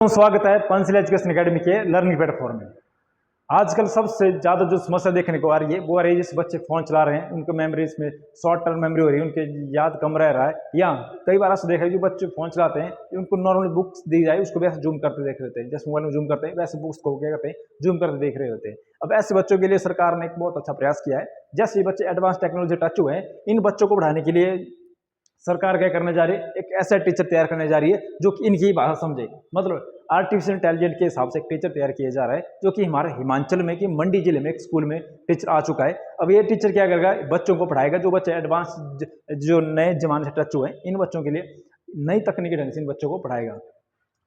स्वागत है Panchsheel education academy के लर्निंग प्लेटफॉर्म में। आजकल सबसे ज़्यादा जो समस्या देखने को आ रही है वो आ रही है जिस बच्चे फ़ोन चला रहे हैं उनके मेमोरीज में शॉर्ट टर्म मेमोरी हो रही है, उनके याद कम रह रहा है। या कई बार ऐसा देखा है जो बच्चे फ़ोन चलाते हैं उनको नॉर्मली बुक्स दी जाए उसको वैसे जूम करते देख लेते हैं, जैसे मोबाइल में जूम करते हैं वैसे बुक्स को क्या करते हैं जूम करते देख रहे होते हैं। अब ऐसे बच्चों के लिए सरकार ने एक बहुत अच्छा प्रयास किया है। जैसे ये बच्चे एडवांस टेक्नोलॉजी टच हुए हैं, इन बच्चों को पढ़ाने के लिए सरकार क्या करने जा रही है, एक ऐसा टीचर तैयार करने जा रही है जो कि इनकी भाषा समझे। मतलब आर्टिफिशियल इंटेलिजेंस के हिसाब से एक टीचर तैयार किया जा रहा है जो कि हमारे हिमाचल में कि मंडी जिले में एक स्कूल में टीचर आ चुका है। अब ये टीचर क्या करेगा, बच्चों को पढ़ाएगा जो बच्चे एडवांस जो नए जमाने से टच हुए हैं, इन बच्चों के लिए नई तकनीकी ढंग से इन बच्चों को पढ़ाएगा।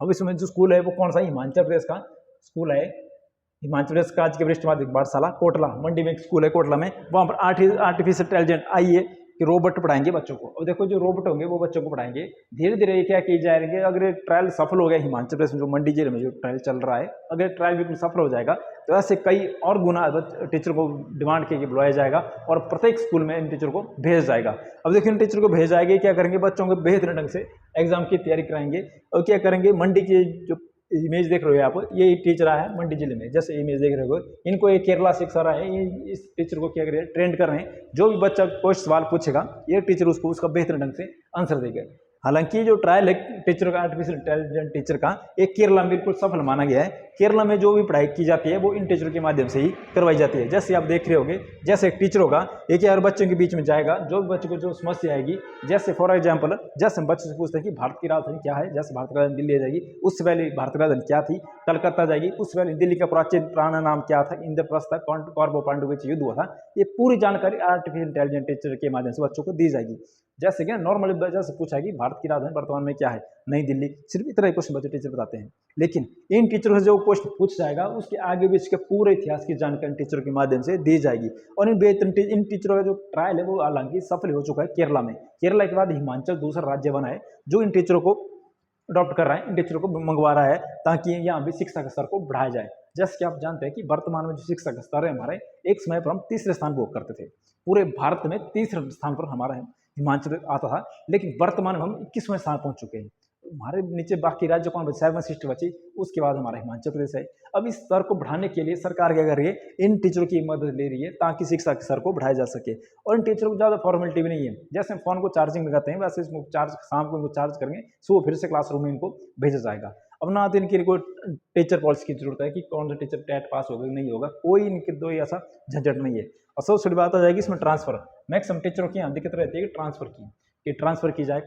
अब इसमें जो स्कूल है वो कौन सा, हिमाचल प्रदेश का स्कूल है। हिमाचल प्रदेश का आज के वरिष्ठ माध्यमिक पाठशाला कोटला, मंडी में एक स्कूल है कोटला में, वहाँ पर आर्टिफिशियल इंटेलिजेंस आई है कि रोबोट पढ़ाएंगे बच्चों को। और देखो जो रोबोट होंगे वो बच्चों को पढ़ाएंगे। धीरे धीरे ये क्या किए जाएंगे, अगर ट्रायल सफल हो गया हिमाचल प्रदेश में जो मंडी जिले में जो ट्रायल चल रहा है, अगर ट्रायल बिल्कुल सफल हो जाएगा तो ऐसे कई और गुना टीचर को डिमांड करके बुलाया जाएगा और प्रत्येक स्कूल में इन टीचर को भेज जाएगा। अब देखिए इन टीचर को भेज जाएंगे, क्या करेंगे, बच्चों को बेहतर ढंग से एग्जाम की तैयारी कराएंगे। और क्या करेंगे, मंडी की जो इमेज देख रहे हो आप, ये टीचर आया है मंडी जिले में, जैसे इमेज देख रहे हो, इनको ये केरला से सर आए, ये इस टीचर को क्या करें ट्रेंड कर रहे हैं। जो भी बच्चा कोई सवाल पूछेगा ये टीचर उसको उसका बेहतर ढंग से आंसर देगा। हालांकि जो ट्रायल है टीचर का, आर्टिफिशियल इंटेलिजेंस टीचर का, एक केरला में बिल्कुल सफल माना गया है। केरला में जो भी पढ़ाई की जाती है वो इन टीचरों के माध्यम से ही करवाई जाती है। जैसे आप देख रहे होंगे, जैसे एक टीचर होगा एक यार बच्चों के बीच में जाएगा, जो भी बच्चे को जो समस्या आएगी, जैसे फॉर एग्जाम्पल जैसे हम बच्चे से पूछते हैं कि भारत की राजधानी क्या है, जैसे भारत की राजधानी दिल्ली आ जाएगी, उससे पहले भारत की राजधानी क्या थी, कलकत्ता जाएगी, उससे पहले दिल्ली का प्राचीन पुराना नाम क्या था, इंद्रप्रस्थ कौरव पांडव के युद्ध हुआ था। ये पूरी जानकारी आर्टिफिशियल इंटेलिजेंस टीचर के माध्यम से बच्चों को दी जाएगी। जैसे क्या नॉर्मली जैसे पूछा कि भारत की राजधानी वर्तमान में क्या है, नई दिल्ली, सिर्फ इतना ही क्वेश्चन बच्चे टीचर बताते हैं। लेकिन इन टीचरों से जो क्वेश्चन पूछ जाएगा उसके आगे भी इसके पूरे इतिहास की जानकारी टीचरों के माध्यम से दी जाएगी। और इन टीचरों का जो ट्रायल है वो हालांकि सफल हो चुका है केरला में। केरला के बाद हिमाचल दूसरा राज्य बना है जो इन टीचरों को अडॉप्ट कर रहा है, इन टीचरों को मंगवा रहा है ताकि यहाँ भी शिक्षा के स्तर को बढ़ाया जाए। जैसे कि आप जानते हैं कि वर्तमान में जो शिक्षा का स्तर है हमारे, एक समय पर हम तीसरे स्थान पर करते थे, पूरे भारत में तीसरे स्थान पर हमारा हिमाचल आता था, लेकिन वर्तमान में हम 21वें स्थान पहुंच चुके हैं। हमारे नीचे बाकी राज्य कौन बचे, 7 सिस्टर बची, उसके बाद हमारा हिमाचल प्रदेश है। अब इस स्तर को बढ़ाने के लिए सरकार क्या कर रही है, इन टीचरों की मदद ले रही है ताकि शिक्षा के स्तर को बढ़ाया जा सके। और इन टीचरों को ज़्यादा फॉर्मेलिटी भी नहीं है, जैसे फोन को चार्जिंग लगाते हैं वैसे इसको चार्ज शाम को इनको चार्ज करेंगे, सुबह फिर से क्लासरूम में इनको भेजा जाएगा। अब ना तो इनके लिए कोई टीचर पॉलिसी की जरूरत है कि कौन सा टीचर टेट पास होगा नहीं होगा, कोई इनके दो ऐसा झंझट नहीं है। और सबसे बड़ी बात आ जाएगी इसमें ट्रांसफर। मैक्सिमम टीचरों की यहाँ दिक्कत रहती है कि ट्रांसफर की, कि ट्रांसफर की जाए,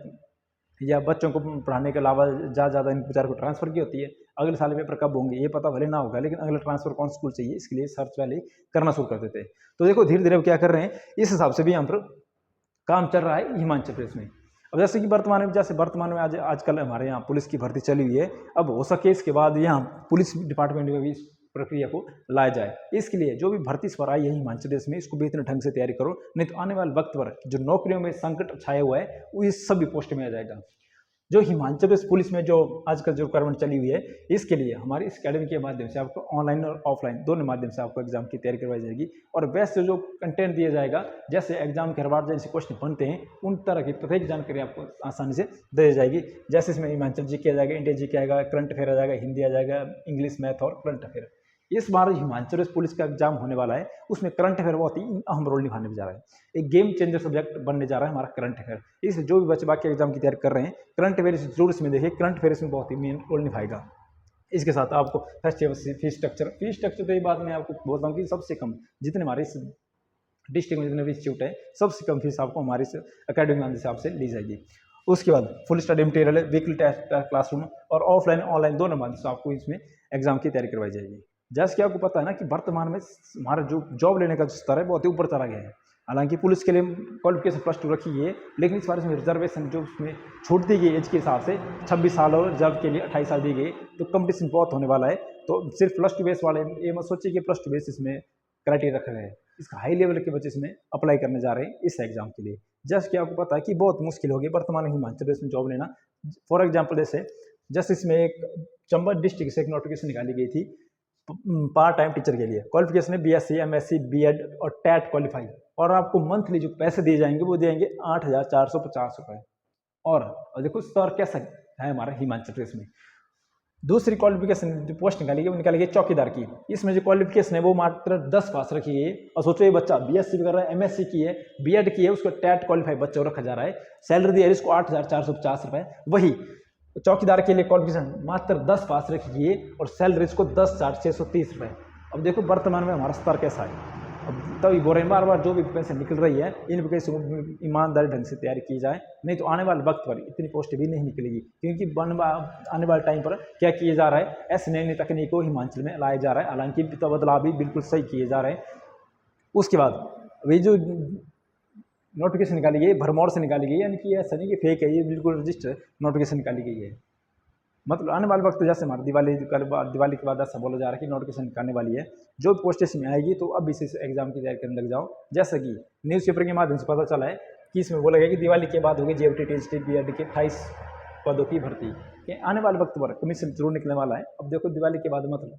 या बच्चों को पढ़ाने के अलावा ज़्यादा इन बेचारों को ट्रांसफर की होती है। अगले साल पेपर कब होंगे ये पता भले ना होगा, लेकिन अगले ट्रांसफर कौन स्कूल चाहिए इसके लिए सर्च पहले करना शुरू कर देते हैं। तो देखो धीरे धीरे क्या कर रहे हैं, इस हिसाब से भी यहाँ पर काम चल रहा है हिमाचल प्रदेश में। अब जैसे कि वर्तमान में आजकल हमारे यहाँ पुलिस की भर्ती चली हुई है। अब हो सके इसके बाद यहाँ पुलिस डिपार्टमेंट में भी इस प्रक्रिया को लाया जाए। इसके लिए जो भी भर्ती पर आई है हिमाचल प्रदेश में, इसको बेहतर ढंग से तैयारी करो, नहीं तो आने वाले वक्त पर जो नौकरियों में संकट छाया हुआ है वो इस सभी पोस्ट में आ जाएगा। जो हिमाचल प्रदेश पुलिस में जो आजकल जो रिक्वायरमेंट चली हुई है, इसके लिए हमारी इस अकेडमी के माध्यम से आपको ऑनलाइन और ऑफलाइन दोनों माध्यम से आपको एग्जाम की तैयारी करवाई जाएगी। और वैसे जो कंटेंट दिया जाएगा, जैसे एग्जाम के हर बार जैसे क्वेश्चन बनते हैं, उन तरह की प्रत्येक जानकारी आपको आसानी से दे जाएगी। जैसे इसमें हिमाचल जी के आ जाएगा, इंडिया जी के आएगा, करंट अफेयर आ जाएगा, हिंदी आ जाएगा, इंग्लिश, मैथ और करंट अफेयर। इस बार हिमाचल प्रदेश पुलिस का एग्जाम होने वाला है, उसमें करंट अफेयर बहुत ही अहम रोल निभाने जा रहा है। एक गेम चेंजर सब्जेक्ट बनने जा रहा है हमारा करंट अफेयर। इसलिए जो भी बच्चे बाकी एग्जाम की तैयारी कर रहे हैं, करंट अफेयर जरूर इसमें देखिए, करंट अफेयर इसमें बहुत ही मेन रोल निभाएगा। इसके साथ आपको फेस्टिवल फीस स्ट्रक्चर तो ये बात मैं आपको बोलता हूँ कि सबसे कम जितने हमारे इस डिस्ट्रिक्ट में जितने भी इंस्टीट्यूट है, सबसे कम फीस आपको हमारे इस अकेडमी के हिसाब से ली जाएगी। उसके बाद full study material, weekly test classroom और ऑफलाइन ऑनलाइन दोनों माध्यम से आपको इसमें एग्जाम की तैयारी करवाई जाएगी। जैसे कि आपको पता है ना कि वर्तमान में हमारा जो जॉब लेने का जो स्तर है बहुत ही ऊपर चला गया है। हालांकि पुलिस के लिए क्वालिफिकेशन +2 रखी है, लेकिन इस बार इसमें रिजर्वेशन जो उसमें छूट दी गई एज के हिसाब से 26 साल और रिजर्व के लिए 28 साल दी गई, तो कंपटीशन बहुत होने वाला है। तो सिर्फ +2 बेस वाले ये मत सोचिए कि +2 बेस इसमें क्राइटेरिया रखा गया है, इसका हाई लेवल के बच्चे इसमें अप्लाई करने जा रहे हैं इस एग्जाम के लिए। जैसे कि आपको पता है कि बहुत मुश्किल होगी वर्तमान में हिमाचल प्रदेश में जॉब लेना। फॉर एग्जाम्पल जैसे इसमें एक चंबा डिस्ट्रिक्ट से एक नोटिफिकेशन निकाली गई थी पार्ट टाइम टीचर के लिए। क्वालिफिकेशन है BSc, MSc, B.Ed और टेट क्वालिफाई, और आपको मंथली जो पैसे दिए जाएंगे वो दिएंगे 8,450 रुपये। और देखो स्तर कैसा है हमारा हिमाचल प्रदेश में, दूसरी क्वालिफिकेशन जो पोस्ट निकाली गई वो निकाली गई चौकीदार की। इसमें जो क्वालिफिकेशन है वो मात्र 10 पास रखी गई है। और सोचो ये बच्चा बीएससी कर रहा है, एमएससी की है, बीएड की है, उसको टेट क्वालिफाई बच्चा रखा जा रहा है। सैलरी दी है इसको 8,450 रुपये। वही चौकीदार के लिए क्वालिफिकेशन मात्र 10 पास रखी गई है और सैलरी इसको 10,630 रुपये। अब देखो वर्तमान में हमारा स्तर कैसा है। अब तभी बोल रहे हैं बार बार जो भी वैकेंसी निकल रही है इन वैकेंसी को ईमानदारी ढंग से तैयारी की जाए, नहीं तो आने वाले वक्त पर इतनी पोस्ट भी नहीं निकलेगी। क्योंकि आने वाले टाइम पर क्या किया जा रहा है, ऐसे नई नई तकनीक को हिमाचल में लाया जा रहा है। हालांकि बदलाव भी बिल्कुल सही किए जा रहे हैं। उसके बाद वही जो नोटिफिकेशन निकाली गई भरमौर से निकाली गई, यानी कि ऐसा नहीं कि फेक है, ये बिल्कुल रजिस्टर नोटिफिकेशन निकाली गई है। मतलब आने वाले वक्त जैसे हमारे दिवाली के बाद ऐसा बोला जा रहा है कि नोटिफिकेशन निकालने वाली है, जो पोस्ट इसमें आएगी तो अब इसी एग्जाम की तैयारी करने लग जाओ। जैसा कि न्यूज़पेपर के माध्यम से पता चला है कि इसमें बोला गया कि दिवाली के बाद होगी जेएफटी टीएचटी बीएड के 28 पदों की भर्ती कि आने वाले वक्त पर कमीशन जरूर निकलने वाला है। अब देखो दिवाली के बाद मतलब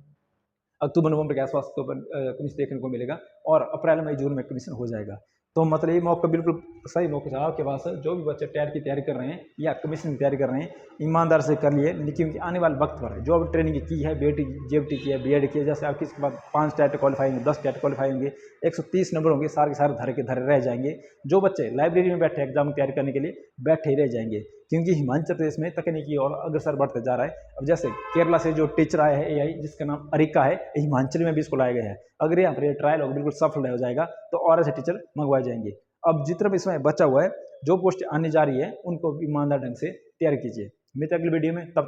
अक्टूबर नवंबर के आसपास तो कमीशन देखने को मिलेगा और अप्रैल मई जून में कमीशन हो जाएगा। तो मतलब ये मौका बिल्कुल सही मौका है आपके पास। जो भी बच्चे टेट की तैयारी कर रहे हैं या कमीशन की तैयारी कर रहे हैं ईमानदार से कर लिए, लेकिन आने वाले वक्त पर जो अब ट्रेनिंग की है बीएड जेएफटी की है बीएड की है, जैसे आप किसके बाद 5 टेट क्वालिफाई होंगे 10 टेट क्वालिफाई होंगे 130 नंबर होंगे, सारे के सारे धरे के धरे रह जाएंगे। जो बच्चे लाइब्रेरी में बैठे एग्जाम की तैयारी करने के लिए बैठे ही रह जाएंगे, क्योंकि हिमाचल प्रदेश में तकनीकी और अग्रसर बढ़ते जा रहा है। अब जैसे केरला से जो टीचर आया है एआई जिसका नाम अरिका है, हिमाचल में भी इसको लाया गया है। अगर यहाँ पर ये ट्रायल होगा बिल्कुल सफल हो जाएगा तो और ऐसे टीचर मंगवाए जाएंगे। अब जितना भी इसमें बचा हुआ है जो पोस्ट आने जा रही है उनको ईमानदार ढंग से तैयार कीजिए। मिलते हैं अगली वीडियो में, तब